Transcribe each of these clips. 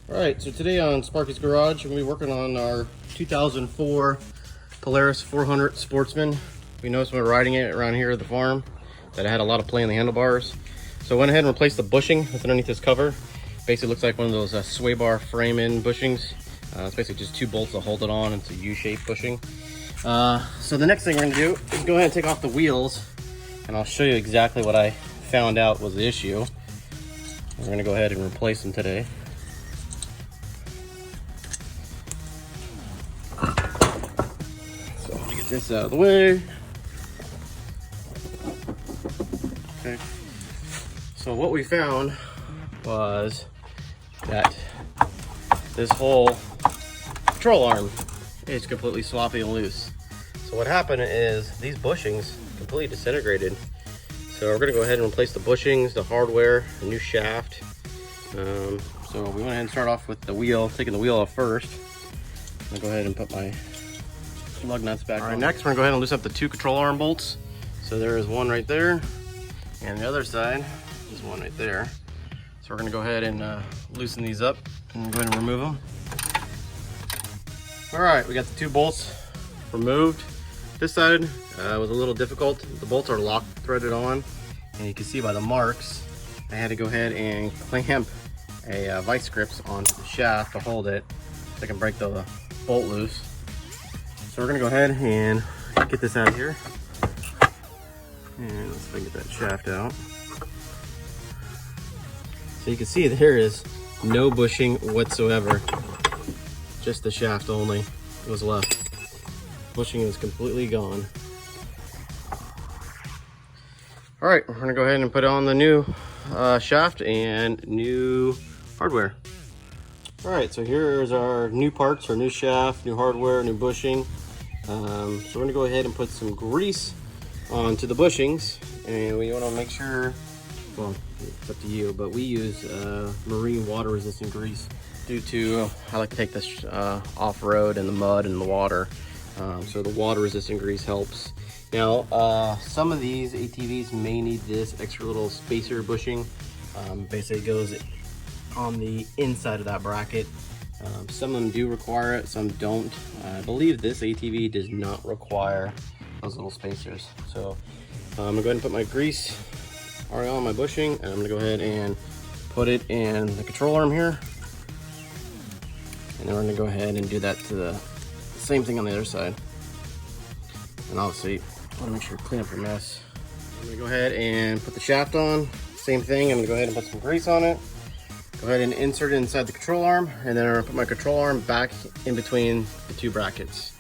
Alright, so today on Sparky's Garage, we're going to be working on our 2004 Polaris 400 Sportsman. We noticed when we were riding it around here at the farm that it had a lot of play in the handlebars. So I went ahead and replaced the bushing that's underneath this cover. Basically looks like one of those sway bar frame-in bushings. It's basically just two bolts to hold it on. It's a U-shaped bushing. So the next thing we're going to do is go ahead and take off the wheels, and I'll show you exactly what I found out was the issue. We're going to go ahead and replace them today. So get this out of the way. Okay. So what we found was that this whole control arm is completely sloppy and loose. So what happened is these bushings completely disintegrated. So we're gonna go ahead and replace the bushings, the hardware, a new shaft. So we went ahead and start off with the wheel, taking the wheel off first. I'm gonna go ahead and put my lug nuts back on. All right, next we're gonna go ahead and loosen up the two control arm bolts. So there is one right there, and the other side is one right there. So we're gonna go ahead and loosen these up and go ahead and remove them. All right, we got the two bolts removed. This side was a little difficult. The bolts are lock threaded on, and you can see by the marks, I had to go ahead and clamp a vice grips onto the shaft to hold it so I can break the bolt loose. So we're gonna go ahead and get this out of here. And let's see if I can get that shaft out. So you can see there is no bushing whatsoever. Just the shaft only was left. Bushing is completely gone. All right, we're gonna go ahead and put on the new shaft and new hardware. All right, so here's our new parts, our new shaft, new hardware, new bushing. So we're gonna go ahead and put some grease onto the bushings, and we wanna make sure, well, it's up to you, but we use marine water resistant grease due to, I like to take this off-road in the mud and the water. So the water resistant grease helps. Now, some of these ATVs may need this extra little spacer bushing. Basically it goes on the inside of that bracket. Some of them do require it, some don't. I believe this ATV does not require those little spacers. So I'm gonna go ahead and put my grease already on my bushing, and I'm gonna go ahead and put it in the control arm here. And then we're gonna go ahead and do that to the same thing on the other side. And obviously, I wanna make sure to clean up your mess. I'm gonna go ahead and put the shaft on. Same thing, I'm gonna go ahead and put some grease on it. Go ahead and insert it inside the control arm, and then I'm gonna put my control arm back in between the two brackets.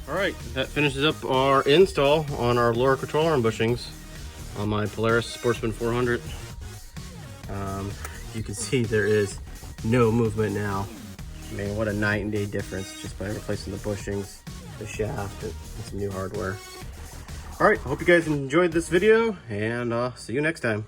All right, that finishes up our install on our lower control arm bushings on my Polaris Sportsman 400. You can see there is no movement now. I mean, what a night and day difference just by replacing the bushings, the shaft, and some new hardware. All right, I hope you guys enjoyed this video, and see you next time.